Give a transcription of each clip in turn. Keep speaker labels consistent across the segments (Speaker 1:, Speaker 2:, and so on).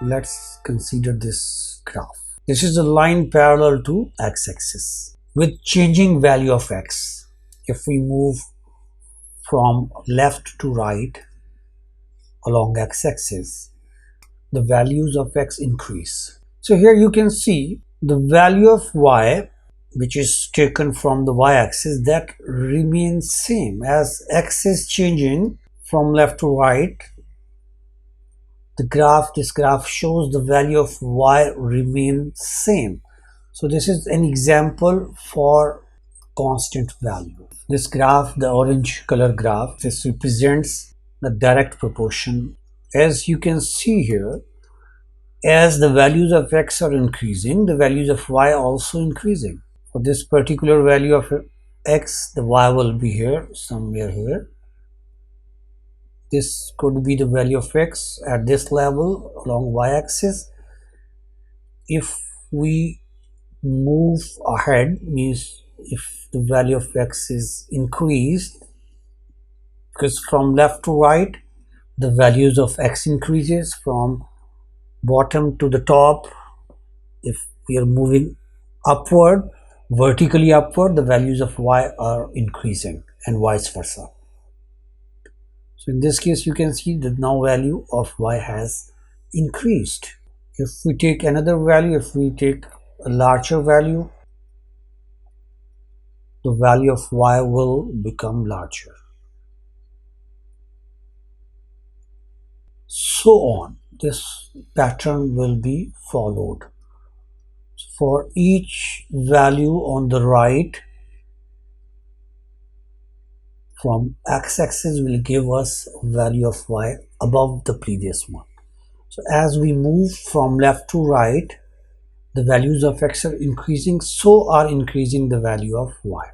Speaker 1: let's consider this graph. This is a line parallel to x-axis with changing value of x. If we move from left to right along x-axis, the values of x increase. So here you can see the value of y, which is taken from the y-axis, that remains same. As x is changing from left to right, this graph shows the value of y remains same. So this is an example for constant value. This graph, the orange color graph, this represents the direct proportion. As you can see here, as the values of x are increasing, the values of y are also increasing. For this particular value of x, the y will be here, somewhere here. This could be the value of x at this level along y-axis. If we move ahead, means if the value of x is increased, because from left to right the values of x increases, from bottom to the top, if we are moving upward, vertically upward, the values of y are increasing, and vice versa. So in this case you can see that now value of y has increased. If we take another value, if we take a larger value, the value of y will become larger. So on. This pattern will be followed. For each value on the right from x-axis will give us value of y above the previous one. So as we move from left to right, the values of x are increasing, so are increasing the value of y.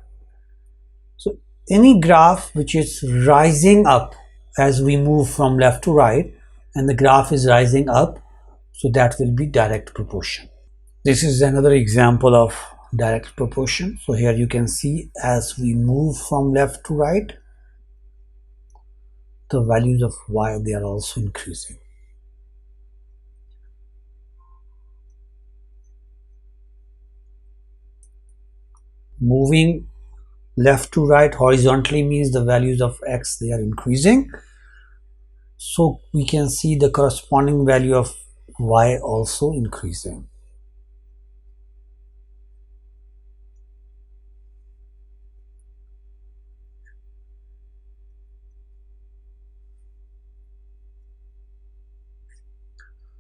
Speaker 1: So any graph which is rising up as we move from left to right, and the graph is rising up, so that will be direct proportion. This is another example of direct proportion. So here you can see as we move from left to right, the values of y, they are also increasing. Moving left to right horizontally means the values of x, they are increasing. So we can see the corresponding value of y also increasing.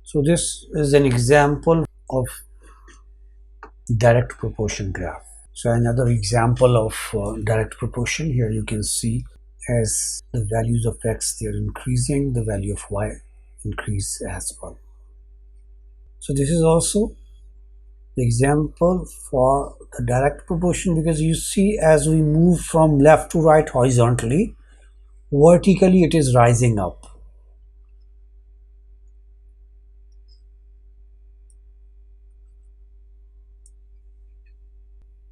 Speaker 1: So this is an example of direct proportion graph. So another example of direct proportion, here you can see as the values of x, they are increasing, the value of y increase as well. So this is also the example for the direct proportion, because you see as we move from left to right horizontally, vertically it is rising up.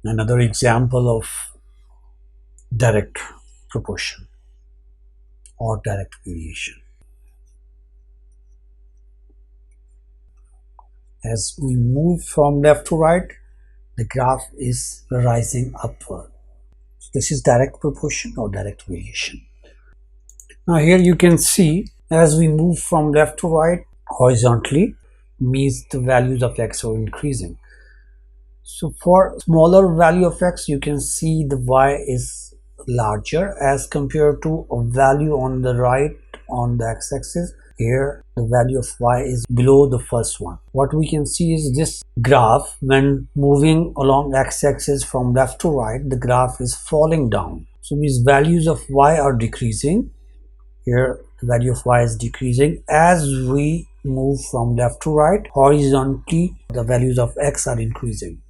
Speaker 1: Another example of direct proportion or direct variation. As we move from left to right, the graph is rising upward. So this is direct proportion or direct variation. Now here you can see as we move from left to right horizontally, means the values of x are increasing. So for smaller value of x, you can see the y is larger as compared to a value on the right on the x-axis. Here the value of y is below the first one. What we can see is this graph, when moving along x-axis from left to right, the graph is falling down. So these values of y are decreasing. Here the value of y is decreasing. As we move from left to right horizontally, the values of x are increasing.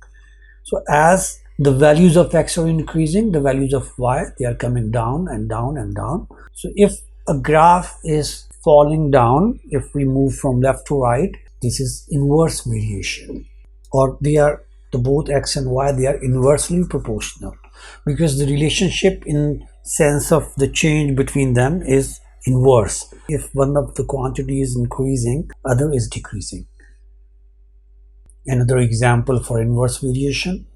Speaker 1: So as the values of x are increasing, the values of y, they are coming down and down and down. So if a graph is falling down, if we move from left to right, this is inverse variation, or they are the both x and y, they are inversely proportional, because the relationship in sense of the change between them is inverse. If one of the quantity is increasing, other is decreasing. Another example for inverse variation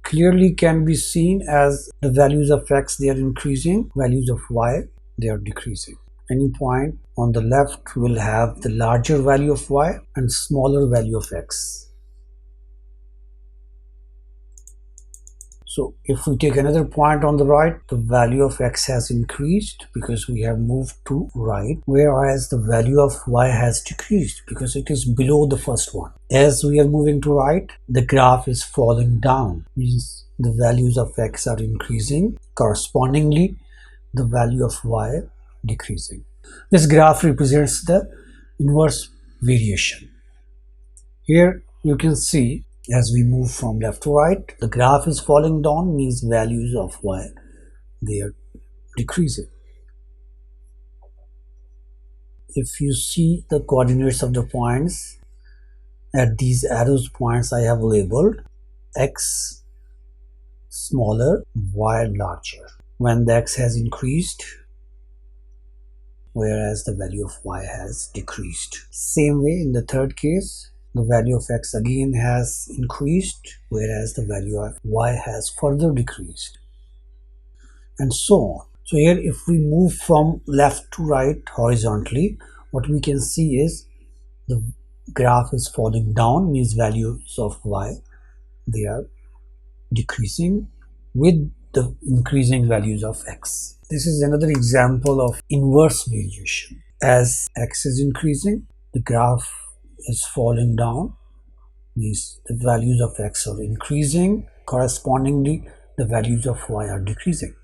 Speaker 1: clearly can be seen as the values of x, they are increasing, values of y, they are decreasing. Any point on the left will have the larger value of y and smaller value of x. So if we take another point on the right, the value of x has increased because we have moved to right, whereas the value of y has decreased because it is below the first one. As we are moving to right, the graph is falling down, means the values of x are increasing, correspondingly the value of y decreasing. This graph represents the inverse variation. Here you can see as we move from left to right, the graph is falling down, means values of y, they are decreasing. If you see the coordinates of the points at these arrows points I have labeled, x smaller, y larger. When the x has increased, whereas the value of y has decreased. Same way in the third case, the value of x again has increased, whereas the value of y has further decreased, and so on. So here if we move from left to right horizontally, what we can see is the graph is falling down, means values of y, they are decreasing with the increasing values of x. This is another example of inverse variation. As x is increasing, the graph is falling down, means the values of x are increasing, correspondingly the values of y are decreasing.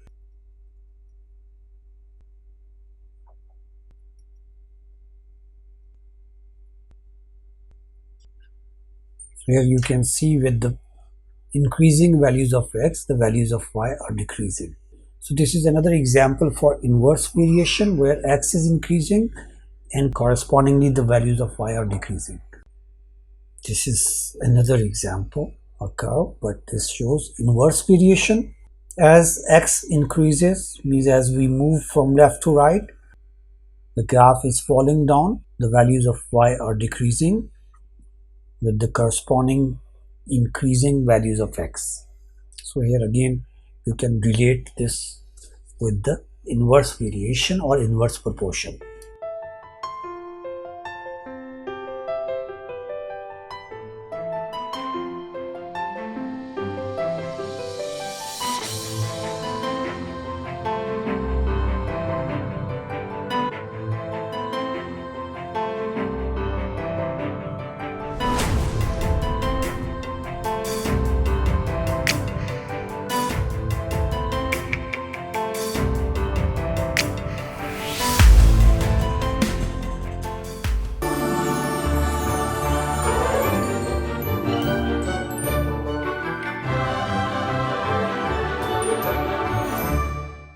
Speaker 1: So here you can see with the increasing values of x, the values of y are decreasing. So this is another example for inverse variation where x is increasing and correspondingly the values of y are decreasing. This is another example, a curve, but this shows inverse variation. As x increases, means as we move from left to right, the graph is falling down, the values of y are decreasing with the corresponding increasing values of x. So here again you can relate this with the inverse variation or inverse proportion.